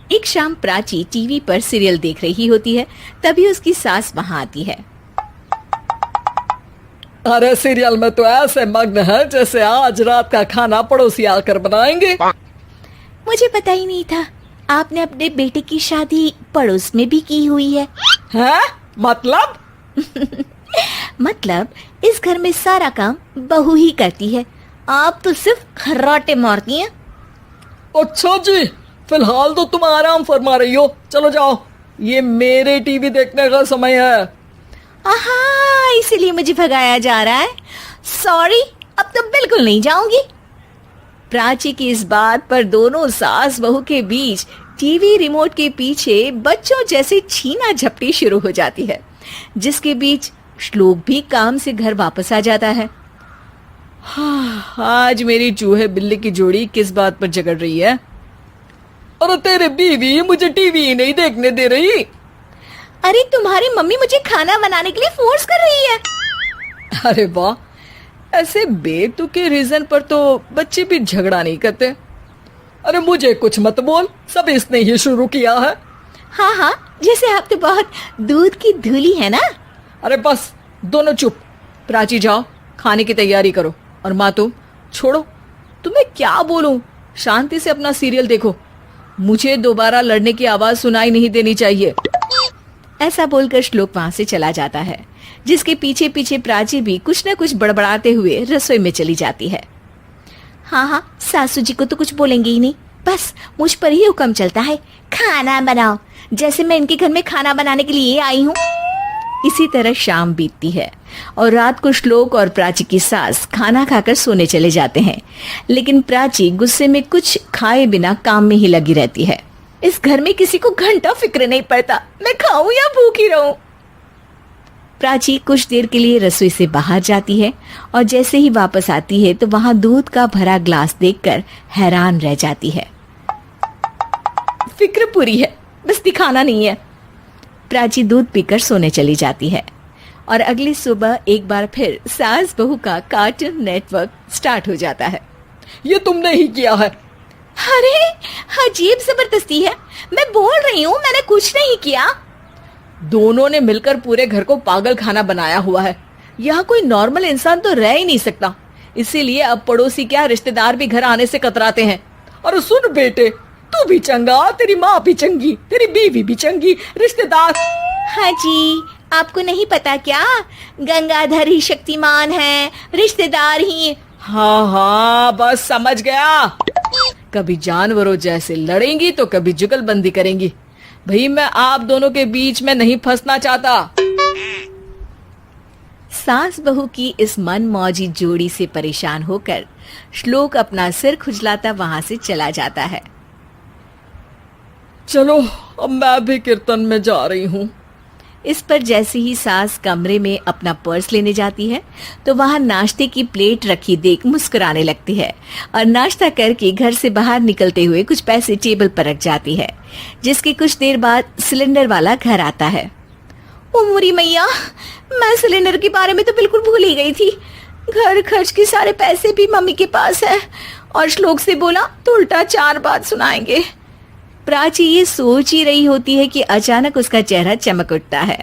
एक शाम प्राची टीवी पर सीरियल देख रही होती है। तभी उसकी सास वहाँ आती है। अरे सीरियल में तो ऐसे मग्न है जैसे आज रात का खाना पड़ोसी आकर बनाएंगे। मुझे पता ही नहीं था आपने अपने बेटे की शादी पड़ोस में भी की हुई है। हैं? मतलब? मतलब इस घर में सारा काम बहू ही करती है, आप तो सिर्फ खर्राटे मारती हैं। अच्छा जी, फिलहाल तो तुम आराम फरमा रही हो, चलो जाओ, ये मेरे टीवी देखने का समय है। आहा, इसीलिए मुझे भगाया जा रहा है। सॉरी, अब तो बिल्कुल नहीं जाऊंगी। प्राची की इस बात पर दोनों सास बहू के बीच टीवी रिमोट के पीछे बच्चों जैसे छीना झपटी शुरू हो जाती है, जिसके बीच श्लोक भी काम से घर वापस आ जाता है। आज मेरी चूहे बिल्ली की जोड़ी किस बात पर झगड़ रही है? अरे तेरे बीवी मुझे टीवी ही नहीं देखने दे रही। अरे तुम्हारी मम्मी मुझे खाना बनाने के लिए फोर्स कर रही है। अरे वाह, ऐसे बेतुके रीजन पर तो बच्चे भी झगड़ा नहीं करते। अरे मुझे कुछ मत बोल, सब इसने ही शुरू किया है। हाँ हाँ, जैसे आप तो बहुत दूध की धूली है ना। अरे बस, दोनों चुप। प्राची जाओ, खाने की तैयारी करो। और माँ तुम छोड़ो, तुम्हें क्या बोलूं, शांति से अपना सीरियल देखो, मुझे दोबारा लड़ने की आवाज सुनाई नहीं देनी चाहिए। ऐसा बोलकर श्लोक वहां से चला जाता है, जिसके पीछे पीछे प्राची भी कुछ न कुछ बड़बड़ाते हुए रसोई में चली जाती है। हाँ हाँ, सासू जी को तो कुछ बोलेंगे ही नहीं, बस मुझ पर ही हुक्म चलता है, खाना बनाओ, जैसे मैं इनके घर में खाना बनाने के लिए आई हूँ। इसी तरह शाम बीतती है और रात को श्लोक और प्राची की सास खाना खाकर सोने चले जाते हैं, लेकिन प्राची गुस्से में कुछ खाए बिना काम में ही लगी रहती है। इस घर में किसी को घंटा फिक्र नहीं पड़ता, मैं खाऊं या भूखी रहूं। प्राची कुछ देर के लिए रसोई से बाहर जाती है और जैसे ही वापस आती है तो वहां दूध का भरा ग्लास देखकर हैरान रह जाती है। फिक्र पूरी है, बस दिखाना नहीं है। प्राची दूध पीकर सोने चली जाती है और अगली सुबह एक बार फिर सास बहू का कार्टून नेटवर्क स्टार्ट हो जाता है। ये तुमने ही किया है। अरे अजीब जबरदस्ती है, मैं बोल रही हूँ मैंने कुछ नहीं किया। दोनों ने मिलकर पूरे घर को पागल खाना बनाया हुआ है। यहाँ कोई नॉर्मल इंसान तो रह ही नहीं सकता, इसीलिए अब पड़ोसी क्या रिश्तेदार भी घर आने से कतराते हैं। और सुन बेटे, तू भी चंगा, तेरी माँ भी चंगी, तेरी बीवी भी चंगी, रिश्तेदार। हाँ जी, आपको नहीं पता क्या, गंगाधर ही शक्तिमान है, रिश्तेदार ही। हाँ हाँ, बस समझ गया। कभी जानवरों जैसे लड़ेंगी तो कभी जुगलबंदी करेंगी। भाई मैं आप दोनों के बीच में नहीं फंसना चाहता। सास बहू की इस मनमौजी जोड़ी से परेशान होकर श्लोक अपना सिर खुजलाता वहां से चला जाता है। चलो अब मैं भी कीर्तन में जा रही हूँ। इस पर जैसे ही सास कमरे में अपना पर्स लेने जाती है तो वहां नाश्ते की प्लेट रखी देख मुस्कुराने लगती है और नाश्ता करके घर से बाहर निकलते हुए कुछ पैसे टेबल पर रख जाती है, जिसके कुछ देर बाद सिलेंडर वाला घर आता है। ओ मोरी मैया, मैं सिलेंडर के बारे में तो बिल्कुल भूल ही गई थी। घर खर्च के सारे पैसे भी मम्मी के पास है और श्लोक से बोला तो उल्टा 4 बात सुनाएंगे। प्राची ये सोच ही रही होती है कि अचानक उसका चेहरा चमक उठता है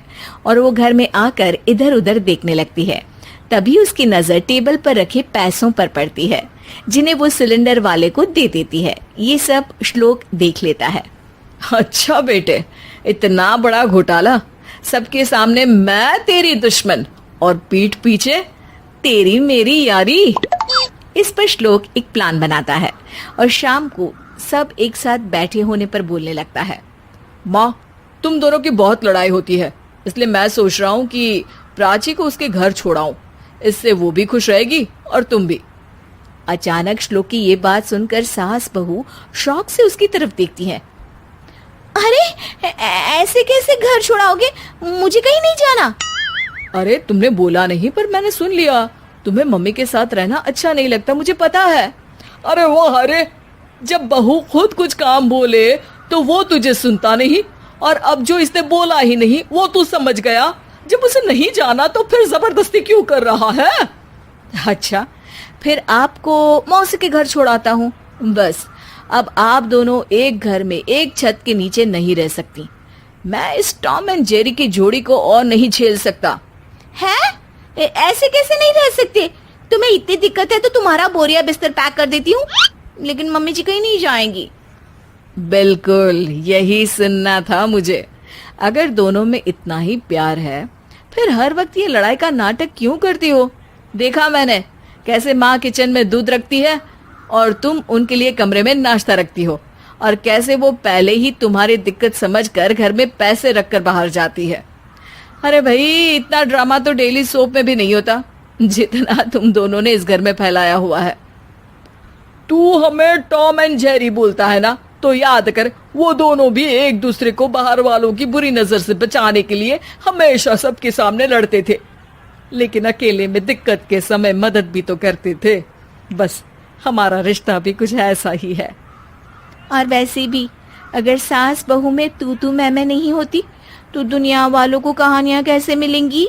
और वो घर में आकर इधर उधर देखने लगती है। तभी उसकी नजर टेबल पर रखे पैसों पर पड़ती है, जिन्हें वो सिलेंडर वाले को दे देती है। ये सब श्लोक देख लेता है। अच्छा बेटे, इतना बड़ा घोटाला, सबके सामने मैं तेरी दुश्मन और पीठ पीछे तेरी मेरी यारी। इस पर श्लोक एक प्लान बनाता है और शाम को सब एक साथ बैठे होने पर बोलने लगता है। माँ, तुम दोनों की बहुत लड़ाई होती है, इसलिए मैं सोच रहा हूँ कि प्राची को उसके घर छोड़ाऊं, इससे वो भी खुश रहेगी और तुम भी। अचानक श्लोक की ये बात सुनकर सास बहू शौक से उसकी तरफ देखती हैं। अरे ऐसे कैसे घर छोड़ाओगे, मुझे कहीं नहीं जाना। अरे तुमने बोला नहीं पर मैंने सुन लिया, तुम्हें मम्मी के साथ रहना अच्छा नहीं लगता, मुझे पता है। अरे वो, अरे जब बहू खुद कुछ काम बोले तो वो तुझे सुनता नहीं, और अब जो इसने बोला ही नहीं वो तू समझ गया। जब उसे नहीं जाना तो फिर जबरदस्ती क्यों कर रहा है? अच्छा, फिर आपको मौसी के घर छोड़ाता हूँ, बस अब आप दोनों एक घर में एक छत के नीचे नहीं रह सकती। मैं इस टॉम एंड जेरी की जोड़ी को और नहीं झेल सकता। है? ऐसे कैसे नहीं रह सकते? तुम्हें इतनी दिक्कत है तो तुम्हारा बोरिया बिस्तर पैक कर देती हूँ, लेकिन मम्मी जी कहीं नहीं जाएंगी। बिल्कुल यही सुनना था मुझे। अगर दोनों में इतना ही प्यार है फिर हर वक्त ये लड़ाई का नाटक क्यों करती हो? देखा मैंने कैसे माँ किचन में दूध रखती है और तुम उनके लिए कमरे में नाश्ता रखती हो, और कैसे वो पहले ही तुम्हारी दिक्कत समझकर घर में पैसे रखकर बाहर जाती है। अरे भाई, इतना ड्रामा तो डेली सोप में भी नहीं होता जितना तुम दोनों ने इस घर में फैलाया हुआ है। तू हमें टॉम एंड जेरी बोलता है ना, तो याद कर वो दोनों भी एक दूसरे को बाहर वालों की बुरी नजर से बचाने के लिए हमेशा सबके सामने लड़ते थे, लेकिन अकेले में दिक्कत के समय मदद भी तो करते थे। बस हमारा रिश्ता भी कुछ ऐसा ही है। और वैसे भी अगर सास बहू में तू मैं नहीं होती तो दुनिया वालों को कहानियां कैसे मिलेंगी?